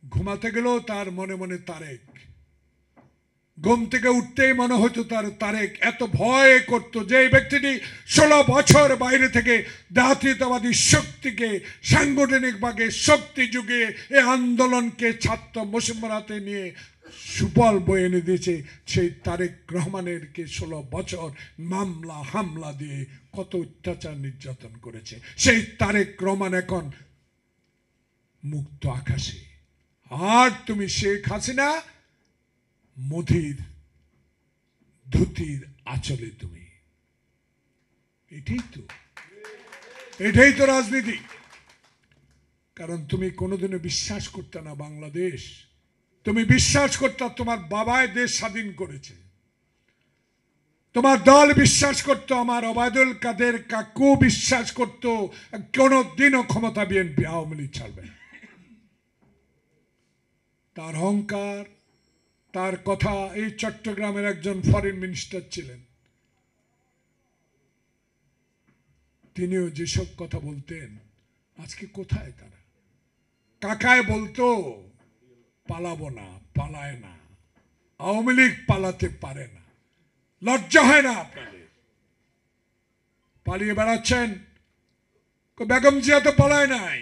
ঘুমাতে গেলেও তার মনে মনে তারেক, ঘুম থেকে উঠতেই মনে হতো তার তারেক। এত ভয় করত যে ব্যক্তিটি 16 বছর বাইরে থেকে জাতীয়তাবাদী শক্তিকে সাংগঠনিকভাবে শক্তি যুগে এই আন্দোলনকে ছাত্র মুসলমান হাতে নিয়ে সুফল বয়ে এনে দিয়েছে, সেই তারেক রহমানেরকে 16 বছর মামলা হামলা দিয়ে কত অত্যাচার নির্যাতন করেছে। সেই তারেক রহমান এখন মুক্ত আকাশে, আর তুমি শেখ হাসিনা মোদির ধুতির আঁচলে তুমি। এটাই তো রাজনীতি। কারণ তুমি কোনোদিনও বিশ্বাস করতে না বাংলাদেশ, তুমি বিশ্বাস করতে তোমার বাবাই দেশ স্বাধীন করেছে, তোমার দল বিশ্বাস করতো, আমার ওবায়দুল কাদের কাকু বিশ্বাস করতো কোনোদিনও ক্ষমতা বিএনপি আওয়ামী লীগ ছাড়বে না। তার অহংকার, তার কথা। এই চট্টগ্রামের একজন ফরেন মিনিস্টার ছিলেন, তিনিও যেসব কথা বলতেন আজকে কোথায় তারা? কাকায় বলতো পালাবো না, পালায় না, আওয়ামী লীগ পালাতে পারে না। লজ্জা হয় না আপনাদের? পালিয়ে বেড়াচ্ছেন। বেগম জিয়া তো পালায় নাই,